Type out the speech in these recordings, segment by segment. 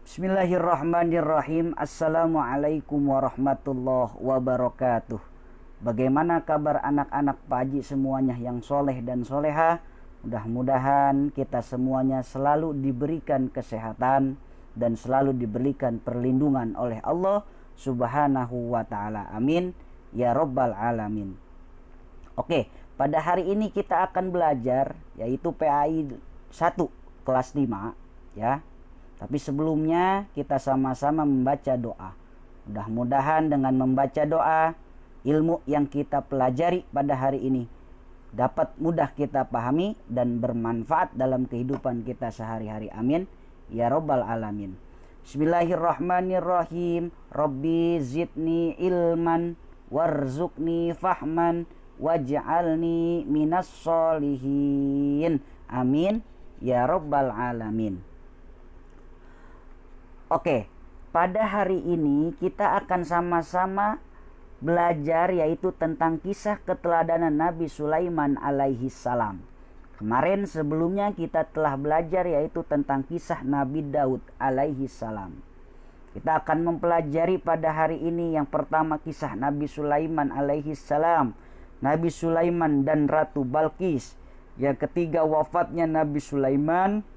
Bismillahirrahmanirrahim. Assalamualaikum warahmatullahi wabarakatuh. Bagaimana kabar anak-anak Pak Haji semuanya yang soleh dan soleha? Mudah-mudahan kita semuanya selalu diberikan kesehatan dan selalu diberikan perlindungan oleh Allah Subhanahu wa ta'ala. Amin ya rabbal alamin. Oke, pada hari ini kita akan belajar yaitu PAI 1 kelas 5 ya. Tapi sebelumnya kita sama-sama membaca doa. Mudah-mudahan dengan membaca doa, ilmu yang kita pelajari pada hari ini dapat mudah kita pahami dan bermanfaat dalam kehidupan kita sehari-hari. Amin ya rabbal alamin. Bismillahirrahmanirrahim. Rabbi zidni ilman warzuqni fahman waj'alni minas solihin. Amin ya rabbal alamin. Oke, pada hari ini kita akan sama-sama belajar yaitu tentang kisah keteladanan Nabi Sulaiman alaihi salam. Kemarin sebelumnya kita telah belajar yaitu tentang kisah Nabi Daud alaihi salam. Kita akan mempelajari pada hari ini yang pertama kisah Nabi Sulaiman alaihi salam, Nabi Sulaiman dan Ratu Balqis. Yang ketiga wafatnya Nabi Sulaiman.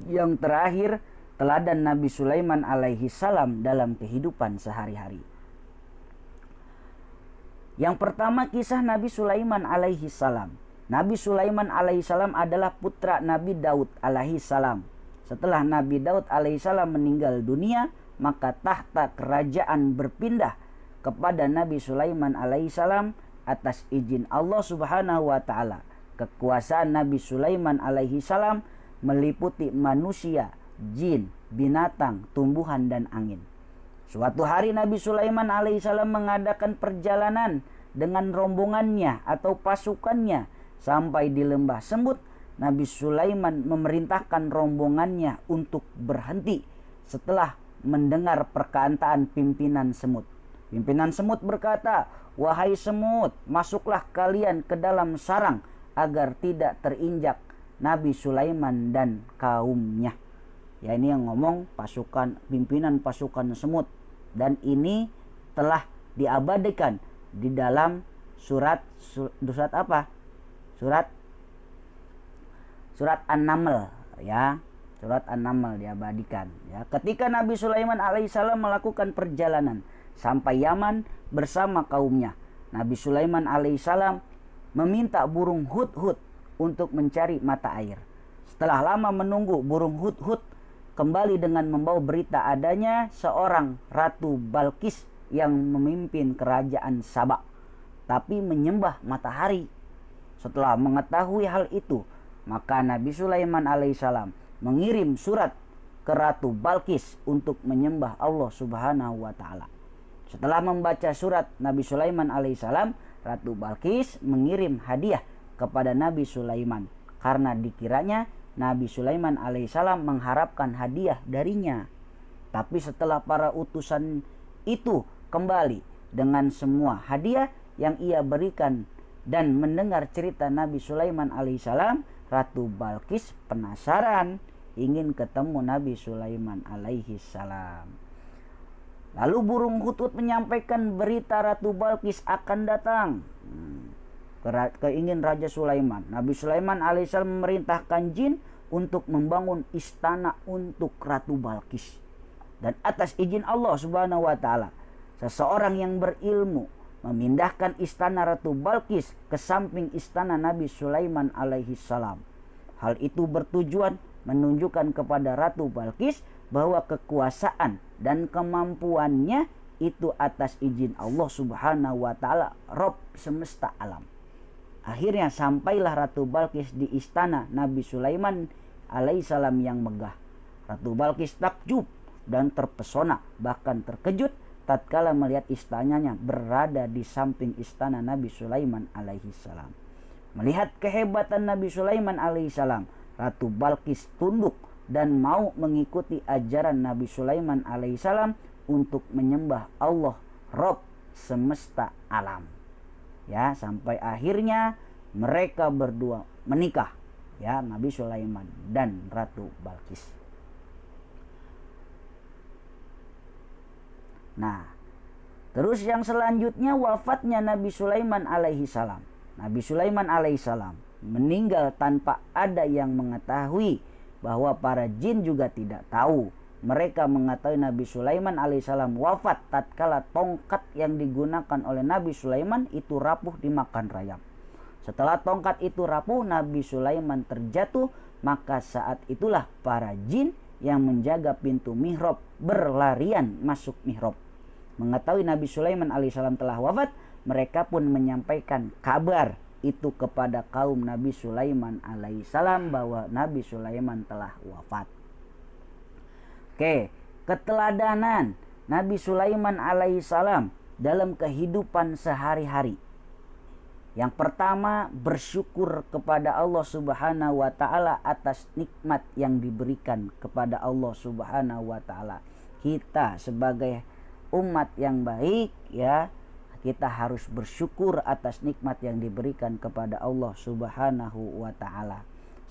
Yang terakhir teladan Nabi Sulaiman alaihi salam dalam kehidupan sehari-hari. Yang pertama kisah Nabi Sulaiman alaihi salam. Nabi Sulaiman alaihi salam adalah putra Nabi Daud alaihi salam. Setelah Nabi Daud alaihi salam meninggal dunia, maka tahta kerajaan berpindah kepada Nabi Sulaiman alaihi salam atas izin Allah Subhanahu wa taala. Kekuasaan Nabi Sulaiman alaihi salam meliputi manusia, jin, binatang, tumbuhan, dan angin. Suatu hari Nabi Sulaiman alaihissalam mengadakan perjalanan dengan rombongannya atau pasukannya sampai di lembah semut. Nabi Sulaiman memerintahkan rombongannya untuk berhenti setelah mendengar perkataan pimpinan semut. Pimpinan semut berkata, "Wahai semut, masuklah kalian ke dalam sarang agar tidak terinjak Nabi Sulaiman dan kaumnya." Ya, ini yang ngomong pimpinan pasukan semut, dan ini telah diabadikan di dalam surat apa? Surat An-Naml ya. Surat An-Naml diabadikan ya. Ketika Nabi Sulaiman alaihissalam melakukan perjalanan sampai Yaman bersama kaumnya, Nabi Sulaiman alaihissalam meminta burung hudhud untuk mencari mata air. Setelah lama menunggu, burung hudhud kembali dengan membawa berita adanya seorang Ratu Balqis yang memimpin kerajaan Sabak, tapi menyembah matahari. Setelah mengetahui hal itu, maka Nabi Sulaiman alaihissalam mengirim surat ke Ratu Balqis untuk menyembah Allah Subhanahu wa ta'ala. Setelah membaca surat Nabi Sulaiman alaihissalam, Ratu Balqis mengirim hadiah kepada Nabi Sulaiman karena dikiranya Nabi Sulaiman alaihissalam mengharapkan hadiah darinya. Tapi setelah para utusan itu kembali dengan semua hadiah yang ia berikan dan mendengar cerita Nabi Sulaiman alaihissalam, Ratu Balqis penasaran ingin ketemu Nabi Sulaiman alaihissalam. Lalu burung hudhud menyampaikan berita Ratu Balqis akan datang. Keingin Raja Sulaiman. Nabi Sulaiman alaihissalam memerintahkan jin untuk membangun istana untuk Ratu Balqis. Dan atas izin Allah Subhanahu wa taala, seseorang yang berilmu memindahkan istana Ratu Balqis ke samping istana Nabi Sulaiman alaihissalam. Hal itu bertujuan menunjukkan kepada Ratu Balqis bahwa kekuasaan dan kemampuannya itu atas izin Allah Subhanahu wa taala, Rabb semesta alam. Akhirnya sampailah Ratu Balqis di istana Nabi Sulaiman alaihissalam yang megah. Ratu Balqis takjub dan terpesona, bahkan terkejut tatkala melihat istananya berada di samping istana Nabi Sulaiman alaihissalam. Melihat kehebatan Nabi Sulaiman alaihissalam, Ratu Balqis tunduk dan mau mengikuti ajaran Nabi Sulaiman alaihissalam untuk menyembah Allah Rabb semesta alam. Ya, sampai akhirnya mereka berdua menikah ya, Nabi Sulaiman dan Ratu Balqis. Nah, terus yang selanjutnya wafatnya Nabi Sulaiman alaihi salam. Nabi Sulaiman alaihi salam meninggal tanpa ada yang mengetahui, bahwa para jin juga tidak tahu. Mereka mengetahui Nabi Sulaiman alaihissalam wafat tatkala tongkat yang digunakan oleh Nabi Sulaiman itu rapuh dimakan rayap. Setelah tongkat itu rapuh, Nabi Sulaiman terjatuh, maka saat itulah para jin yang menjaga pintu mihrab berlarian masuk mihrab. Mengetahui Nabi Sulaiman alaihissalam telah wafat, mereka pun menyampaikan kabar itu kepada kaum Nabi Sulaiman alaihissalam bahwa Nabi Sulaiman telah wafat. Oke, keteladanan Nabi Sulaiman alaihissalam dalam kehidupan sehari-hari. Yang pertama, bersyukur kepada Allah Subhanahu wa taala atas nikmat yang diberikan kepada Allah Subhanahu wa taala. Kita sebagai umat yang baik, ya, kita harus bersyukur atas nikmat yang diberikan kepada Allah Subhanahu wa taala.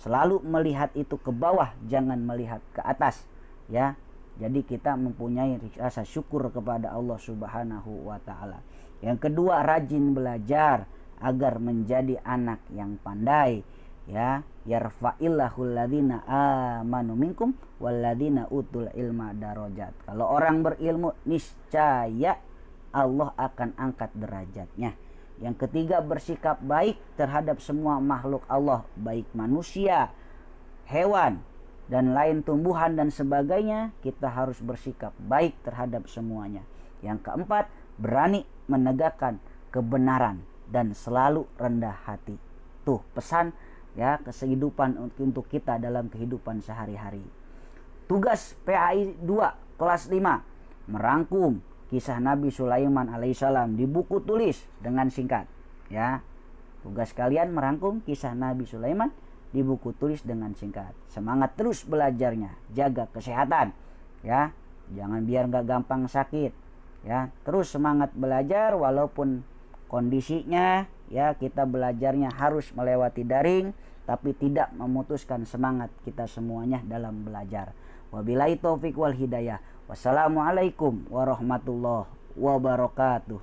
Selalu melihat itu ke bawah, jangan melihat ke atas, ya. Jadi kita mempunyai rasa syukur kepada Allah Subhanahu wa taala. Yang kedua, rajin belajar agar menjadi anak yang pandai, ya. Yarfa'illahul ladzina amanu minkum walladzina utul ilma darajat. Kalau orang berilmu, niscaya Allah akan angkat derajatnya. Yang ketiga, bersikap baik terhadap semua makhluk Allah, baik manusia, hewan, dan lain tumbuhan dan sebagainya. Kita harus bersikap baik terhadap semuanya. Yang keempat, berani menegakkan kebenaran dan selalu rendah hati. Tuh pesan, ya, kehidupan untuk kita dalam kehidupan sehari-hari. Tugas PAI 2 kelas 5 merangkum kisah Nabi Sulaiman alaihissalam di buku tulis dengan singkat, ya. Tugas kalian merangkum kisah Nabi Sulaiman di buku tulis dengan singkat. Semangat terus belajarnya, jaga kesehatan, ya. Jangan biar nggak gampang sakit, ya. Terus semangat belajar walaupun kondisinya, ya, kita belajarnya harus melewati daring, tapi tidak memutuskan semangat kita semuanya dalam belajar. Wabillahi taufik wal hidayah. Wassalamualaikum warahmatullahi wabarakatuh.